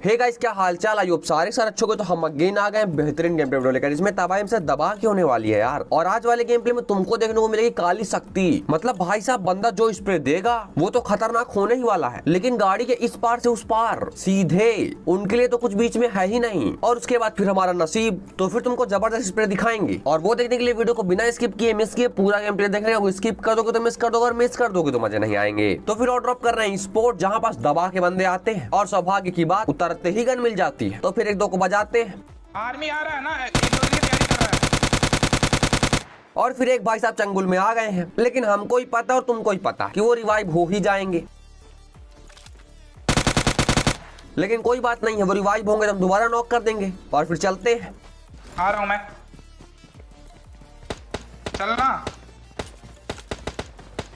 Hey guys, क्या हालचाल। आइए सारे सर अच्छे को। तो हम अगेन आ गए बेहतरीन गेम प्ले वीडियो लेकर। इसमें तबाही से दबा के होने वाली है यार। और आज वाले गेम प्ले में तुमको देखने को मिलेगी काली शक्ति। मतलब भाई साहब, बंदा जो स्प्रे देगा वो तो खतरनाक होने ही वाला है, लेकिन गाड़ी के इस पार से उस पार सीधे उनके लिए तो कुछ बीच में है ही नहीं। और उसके बाद फिर हमारा नसीब, तो फिर तुमको जबरदस्त स्प्रे दिखाएंगे। और वो देखने के लिए वीडियो को बिना स्किप किए मिस किए पूरा गेम प्ले देखने का। स्किप कर दोगे तो मिस कर दोगे, और मिस कर दोगे तो मजे नहीं आएंगे। तो फिर और ड्रॉप कर रहे हैं स्पोर्ट, जहाँ पास दबा के बंदे आते हैं और सौभाग्य की बात उतरते ही गन मिल जाती है। तो फिर एक दो को बजाते हैं। आर्मी आ रहा है ना, एक दो की तैयारी कर रहा है। और फिर एक भाई साहब चंगुल में आ गए हैं, लेकिन हमको ही पता और तुमको ही पता कि वो रिवाइव हो ही जाएंगे। लेकिन कोई बात नहीं है, वो रिवाइव होंगे तो हम दोबारा नॉक कर देंगे। और फिर चलते हैं। आ रहा हूं मैं, चलना।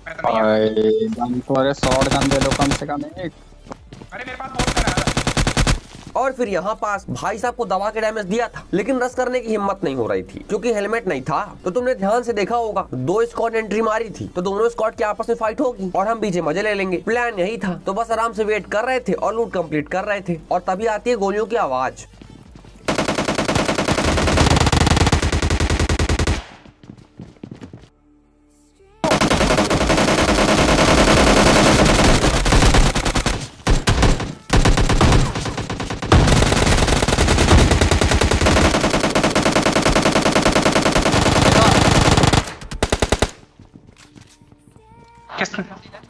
मैं तो नहीं अरे शॉट गन दे लो कम से कम एक। अरे मेरे पास बहुत है। और फिर यहाँ पास भाई साहब को दबा के डैमेज दिया था, लेकिन रस करने की हिम्मत नहीं हो रही थी क्योंकि हेलमेट नहीं था। तो तुमने ध्यान से देखा होगा, दो स्क्वाड एंट्री मारी थी, तो दोनों स्क्वाड के आपस में फाइट होगी और हम पीछे मजे ले लेंगे। प्लान यही था। तो बस आराम से वेट कर रहे थे और लूट कंप्लीट कर रहे थे। और तभी आती है गोलियों की आवाज।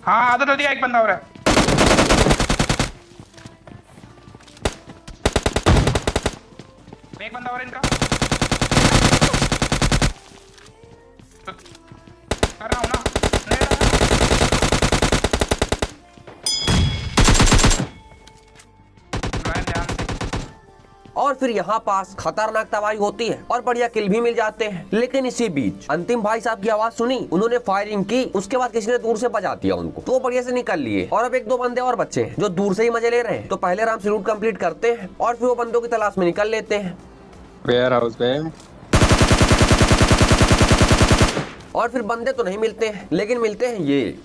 हाँ आदत होती है। एक बंदा हो रहा है। एक बंदा और इनका कर रहा हूँ ना। और फिर यहाँ पास खतरनाक तबाही होती है और बढ़िया किल भी मिल जाते हैं। लेकिन इसी बीच अंतिम भाई साहब की आवाज सुनी, उन्होंने फायरिंग की। उसके बाद किसी ने दूर से बजा दिया उनको, तो वो बढ़िया से निकल लिए। और अब एक दो बंदे और बच्चे हैं जो दूर से ही मजे ले रहे हैं। तो पहले आराम से लूट कंप्लीट करते हैं और फिर वो बंदों की तलाश में निकल लेते हैं। वेयर हाउस पे। और फिर बंदे तो नहीं मिलते हैं, लेकिन मिलते हैं ये,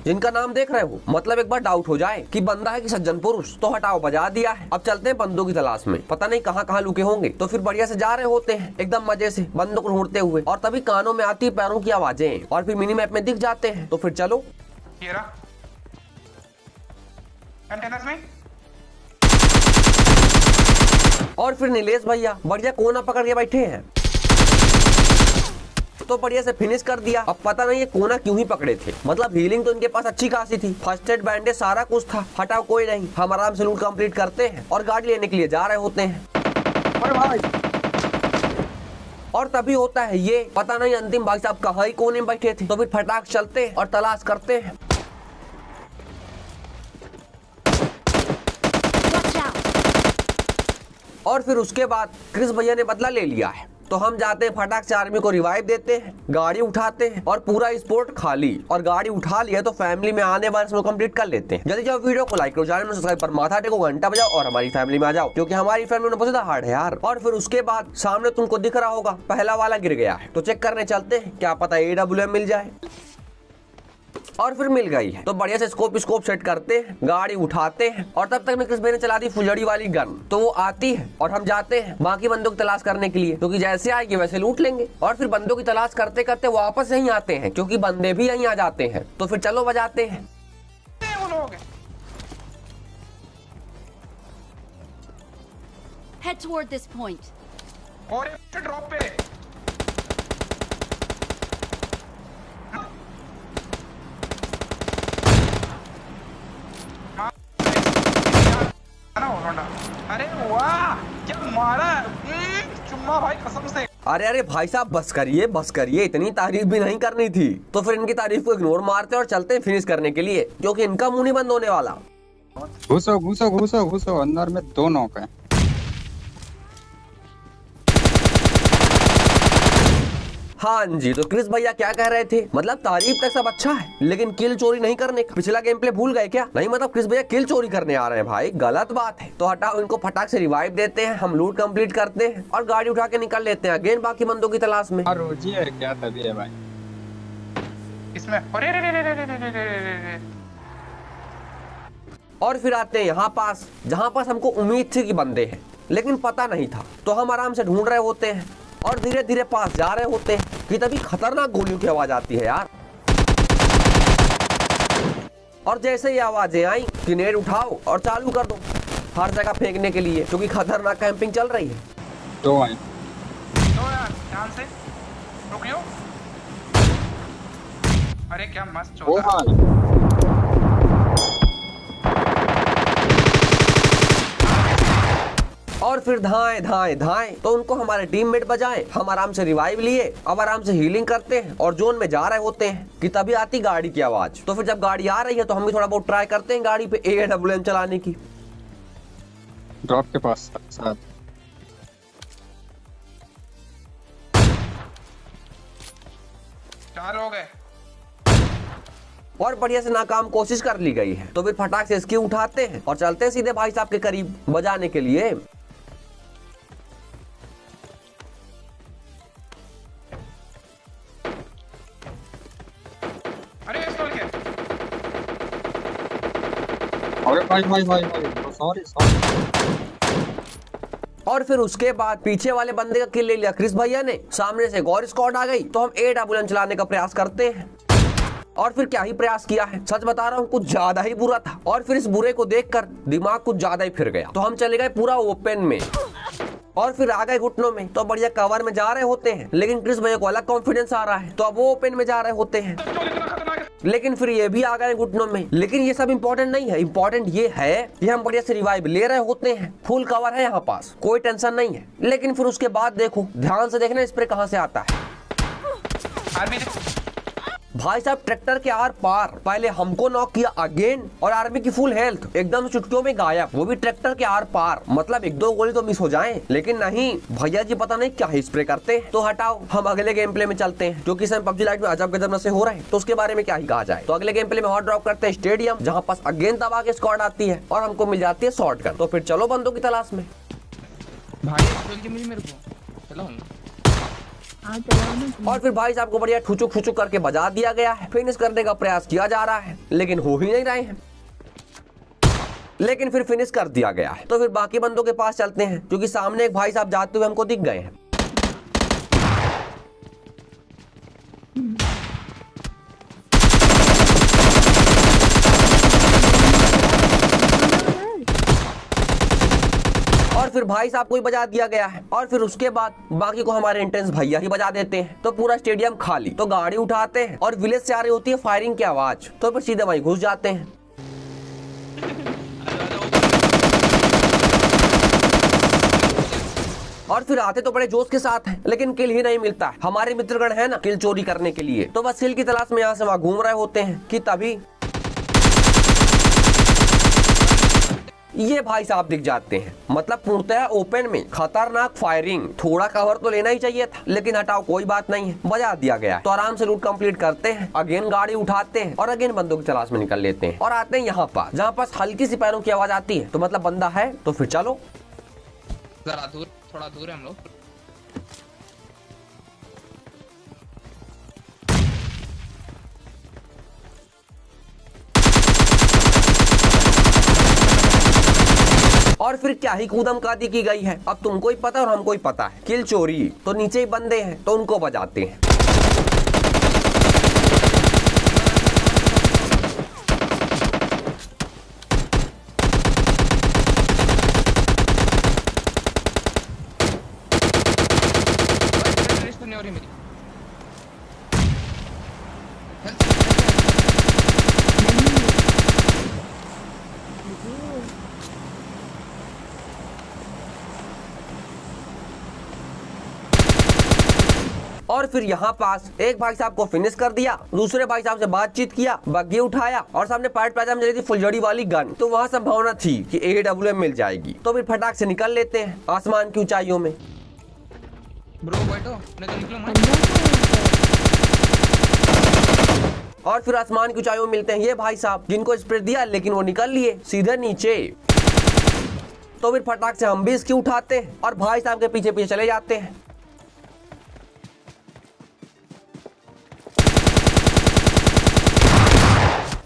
जिनका नाम देख रहे हो। मतलब एक बार डाउट हो जाए कि बंदा है कि सज्जन पुरुष, तो हटाओ बजा दिया है। अब चलते हैं बंदों की तलाश में, पता नहीं कहाँ कहाँ लुके होंगे। तो फिर बढ़िया से जा रहे होते हैं एकदम मजे से बंदों को ढूंढते हुए। और तभी कानों में आती पैरों की आवाजें और फिर मिनी मैप में दिख जाते हैं। तो फिर चलो। ये रहा कंटेनर्स में। और फिर नीलेश भैया बढ़िया कोना पकड़ के बैठे हैं, तो बढ़िया से फिनिश कर दिया। अब पता नहीं ये कोना क्यों ही पकड़े थे। मतलब हीलिंग तो इनके पास अच्छी खासी थी, फर्स्ट एड बैंडेज सारा कुछ था। हटाओ कोई नहीं, हम आराम से लूट कंप्लीट करते हैं और गाड़ी लेने के लिए जा रहे होते हैं। और तभी होता है ये, पता नहीं अंतिम भाई साहब कहाँ ही कोने में बैठे थे। तो फिर फटाक चलते हैं और तलाश करते हैं। और फिर उसके बाद क्रिस भैया ने बदला ले लिया है। तो हम जाते हैं फटाक से आर्मी को रिवाइव देते हैं, गाड़ी उठाते हैं और पूरा स्पोर्ट खाली। और गाड़ी उठा लिया तो फैमिली में आने वाले इसमें कंप्लीट कर लेते हैं। जल्दी जाओ, वीडियो को लाइक करो, चैनल में सब्सक्राइब पर माथा टेको, घंटा बजाओ और हमारी फैमिली में आ जाओ, क्योंकि हमारी फैमिली में बहुत ज्यादा हार्ड है यार। और फिर उसके बाद सामने तुमको दिख रहा होगा पहला वाला गिर गया है, तो चेक करने चलते हैं, क्या पता AWM मिल जाए। और फिर मिल गई है। तो बढ़िया से स्कोप सेट करते हैं, गाड़ी उठाते हैं। और तब तक में क्रिस भाई ने चला दी फुलझड़ी वाली गन, तो वो आती है और हम जाते हैं बाकी बंदों की तलाश करने के लिए, क्योंकि जैसे आएगी वैसे लूट लेंगे। और फिर बंदों की तलाश करते करते वापस यहीं आते हैं, क्योंकि बंदे भी यहीं आ जाते हैं। तो फिर चलो बजाते हैं। वो लोग Head toward this point. और एक ड्रॉप पे। अरे वाह, क्या मारा। चुम्मा भाई कसम से। अरे भाई साहब, बस करिए, इतनी तारीफ भी नहीं करनी थी। तो फिर इनकी तारीफ को इग्नोर मारते और चलते हैं फिनिश करने के लिए, क्योंकि इनका मुंह नहीं बंद होने वाला। घुसो अंदर में 2 नॉक है। हाँ जी, तो क्रिस भैया क्या कह रहे थे, मतलब तारीफ तक सब अच्छा है, लेकिन किल चोरी नहीं करने का। पिछला गेम प्ले भूल गए क्या? नहीं, मतलब क्रिस भैया किल चोरी करने आ रहे हैं भाई, गलत बात है। तो हटाओ इनको, फटाक से रिवाइव देते हैं, हम लूट कंप्लीट करते हैं और गाड़ी उठा के निकल लेते हैं अगेन बाकी बंदों की तलाश में। रोजी है क्या तभी है भाई इसमें। अरे और फिर आते हैं यहाँ पास, जहाँ पास हमको उम्मीद थी कि बंदे हैं, लेकिन पता नहीं था। तो हम आराम से ढूंढ रहे होते हैं और धीरे धीरे पास जा रहे होते हैं कि तभी खतरनाक गोलियों की आवाज आती है यार। और जैसे ही आवाजें आई, ग्रेनेड उठाओ और चालू कर दो हर जगह फेंकने के लिए, क्योंकि खतरनाक कैंपिंग चल रही है। दो आए। तो यार ध्यान से रुकियो। अरे क्या मस्त वो चौथा। हाँ और फिर धाएं धाएं धाएं, तो उनको हमारे टीममेट बजाएं। हम आराम से रिवाइव लिए, अब आराम से हीलिंग करते हैं और जोन में जा रहे होते हैं कि तभी आती गाड़ी की आवाज। तो फिर जब गाड़ी आ रही है तो हम भी थोड़ा बहुत ट्राई करते हैं गाड़ी पे AWM चलाने की। ड्रॉप के पास साथ। चार हो गए। और बढ़िया से नाकाम कोशिश कर ली गई है। तो फिर फटाक से इसकी उठाते हैं और चलते हैं सीधे भाई साहब के करीब बजाने के लिए। अरे ये स्टॉल क्या? अरे भाई सॉरी। और फिर उसके बाद पीछे वाले बंदे का किल ले लिया क्रिस भैया ने। सामने से एक और स्क्वाड आ गई, तो हम AWM चलाने का प्रयास करते हैं। और फिर क्या ही प्रयास किया है, सच बता रहा हूँ कुछ ज्यादा ही बुरा था। और फिर इस बुरे को देखकर दिमाग कुछ ज्यादा ही फिर गया, तो हम चले गए पूरा ओपन में और फिर आ गए घुटनों में। तो बढ़िया कवर में जा रहे होते हैं, लेकिन क्रिस भैया को अलग कॉन्फिडेंस आ रहा है, तो अब वो ओपन में जा रहे होते हैं। चल इतना खतरनाक है। लेकिन फिर ये भी आ गए घुटनों में। लेकिन ये सब इंपॉर्टेंट नहीं है, इंपॉर्टेंट ये है कि हम बढ़िया से रिवाइव ले रहे होते हैं। फुल कवर है यहाँ पास, कोई टेंशन नहीं है। लेकिन फिर उसके बाद देखो, ध्यान से देखना स्प्रे कहाँ से आता है। आर्मी भाई साहब ट्रैक्टर के आर पार पहले हमको नॉक किया अगेन, और आर्मी की फुल हेल्थ एकदम चुटकियों में गायब, वो भी ट्रैक्टर के आर पार। मतलब एक दो गोली तो मिस हो जाएं, लेकिन नहीं, भैया जी पता नहीं क्या ही स्प्रे करते हैं। तो हटाओ, हम अगले गेम प्ले में चलते हैं, क्योंकि इसमें PUBG लाइट में अजब गजब नशे हो रहे हैं, तो उसके बारे में क्या ही कहा जाए। तो अगले गेम प्ले में हॉट ड्रॉप करते हैं स्टेडियम, जहाँ पास अगेन दबा के स्क्वाड आती है और हमको मिल जाती है शॉटगन। तो फिर चलो बंदों की तलाश में। भाई खेल के मुझे मेरे को चलो। और फिर भाई साहब को बढ़िया ठुचुक ठुचुक करके बजा दिया गया है। फिनिश करने का प्रयास किया जा रहा है, लेकिन हो ही नहीं रहे हैं। लेकिन फिर फिनिश कर दिया गया है। तो फिर बाकी बंदों के पास चलते हैं, क्योंकि सामने एक भाई साहब जाते हुए हमको दिख गए हैं। और फिर भाई साहब को ही बजा दिया गया है। और फिर उसके बाद बाकी को हमारे इंटेंस भैया ही बजा देते हैं। तो पूरा स्टेडियम खाली। तो गाड़ी उठाते हैं और विलेज से आ रही होती है फायरिंग की आवाज। तो फिर सीधे वहीं घुस जाते हैं। और फिर आते तो बड़े जोश के साथ हैं, लेकिन किल ही नहीं मिलता है। हमारे मित्रगण है ना किल चोरी करने के लिए, तो बस किल की तलाश में यहाँ से वहाँ घूम रहे होते हैं कि तभी ये भाई साहब दिख जाते हैं। मतलब पूर्णतः ओपन में खतरनाक फायरिंग। थोड़ा कवर तो लेना ही चाहिए था, लेकिन हटाओ कोई बात नहीं है, बजा दिया गया। तो आराम से लूट कंप्लीट करते हैं, अगेन गाड़ी उठाते हैं और अगेन बंदों की तलाश में निकल लेते हैं। और आते हैं यहाँ पास, जहाँ पास हल्की सी पैरों की आवाज आती है, तो मतलब बंदा है। तो फिर चलो, जरा दूर, थोड़ा दूर है हम लोग। और फिर क्या ही कूदमकादी की गई है। अब तुमको ही पता और हमको ही पता है, किल चोरी। तो नीचे ही बंदे हैं, तो उनको बजाते हैं। नहीं हो रही मेरी। और फिर यहाँ पास एक भाई साहब को फिनिश कर दिया, दूसरे भाई साहब से बातचीत किया, बग्गी उठाया और सामने पार्ट प्लाजा में चली थी फुलझड़ी वाली गन। तो वहाँ संभावना थी कि AWM मिल जाएगी। तो फिर फटाक से निकल लेते हैं आसमान की ऊंचाइयों में। ब्रो बैठो, नहीं तो निकलो मत। और फिर आसमान की ऊंचाइयों में मिलते हैं ये भाई साहब, जिनको स्प्रे दिया लेकिन वो निकल लिए सीधे नीचे। तो फिर फटाक से हम भी इसकी उठाते हैं और भाई साहब के पीछे पीछे चले जाते हैं।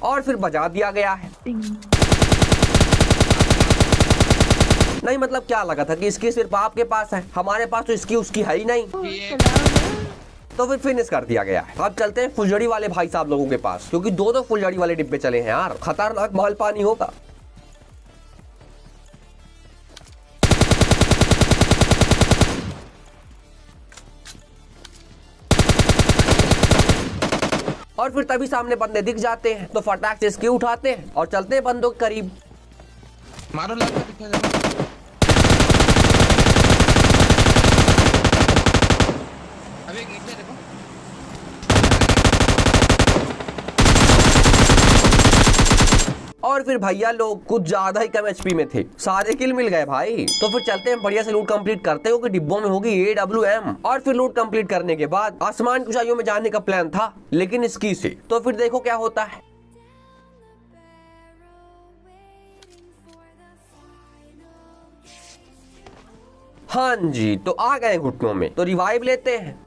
और फिर बजा दिया गया है। नहीं मतलब क्या लगा था कि इसकी सिर्फ आपके पास है, हमारे पास तो इसकी उसकी है ही नहीं, तो फिर फिनिश कर दिया गया है। अब चलते हैं फुलझड़ी वाले भाई साहब लोगों के पास, क्योंकि दो फुलझड़ी वाले डिब्बे चले हैं यार, खतरनाक माल पानी होगा। और फिर तभी सामने बंदे दिख जाते हैं, तो फटाक से इसकी उठाते हैं और चलते हैं बंदों के करीब। मारो लग दिखा जा। अबे एक नीचे देखो। और फिर भैया लोग कुछ ज्यादा ही कम एचपी में थे, सारे किल मिल गए भाई। तो फिर चलते हैं बढ़िया से लूट कंप्लीट करते हो कि डिब्बों में होगी AWM। और फिर लूट कंप्लीट करने के बाद आसमान की ऊंचाइयों में जाने का प्लान था, लेकिन इसकी से। तो फिर देखो क्या होता है। हाँ जी, तो आ गए घुटनों में, तो रिवाइव लेते हैं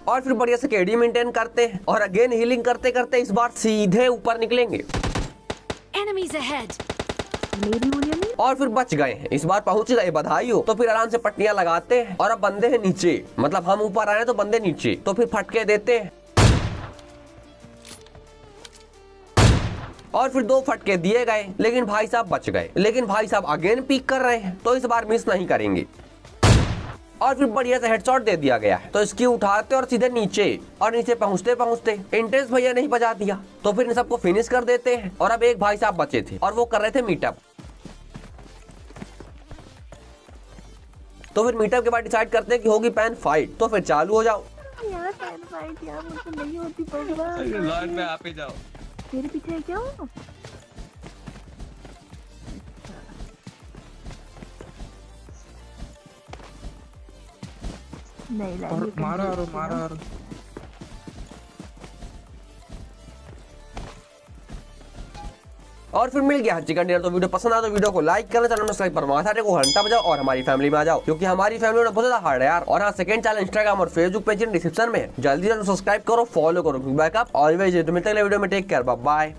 और फिर बढ़िया से केडी मेंटेन करते हैं और अगेन हीलिंग करते करते इस बार सीधे ऊपर निकलेंगे। Enemies ahead. और फिर बच गए हैं, इस बार पहुंच गए, बधाई हो। तो फिर आराम से पट्टियां लगाते हैं और अब बंदे हैं नीचे, मतलब हम ऊपर आए तो बंदे नीचे, तो फिर फटके देते हैं और फिर 2 फटके दिए गए, लेकिन भाई साहब बच गए। लेकिन भाई साहब अगेन पीक कर रहे हैं, तो इस बार मिस नहीं करेंगे और फिर बढ़िया से हेडशॉट दे दिया गया है। तो इसकी उठाते और सीधे नीचे, और नीचे पहुंचते पहुंचते इंटेंस भैया नहीं बजा दिया, तो फिर इन सबको फिनिश कर देते हैं। और अब एक भाई साहब बचे थे और वो कर रहे थे मीटअप। तो फिर मीटअप के बाद डिसाइड करते हैं कि होगी पैन फाइट, तो फिर चालू हो जाओ। यार पैन फाइट यार मुझसे नहीं होती पगला। लॉर्ड में आप ही जाओ। तेरे पीछे है क्या? नहीं और मारो मारो। और फिर मिल गया चिकन डिनर। तो वीडियो पसंद आया तो वीडियो को लाइक करना, चैनल में सब्सक्राइब पर माथा को घंटा बजाओ और हमारी फैमिली में आ जाओ, क्योंकि हमारी फैमिली में बहुत ज्यादा हार्ड है यार। और हाँ, सेकंड चैनल इंस्टाग्राम और फेसबुक पेज डिस्क्रिप्शन में है, जल्दी सब्सक्राइब करो, फॉलो करो। Backup always. तो मिलते हैं अगले वीडियो में, टेक केयर, बाय बाय।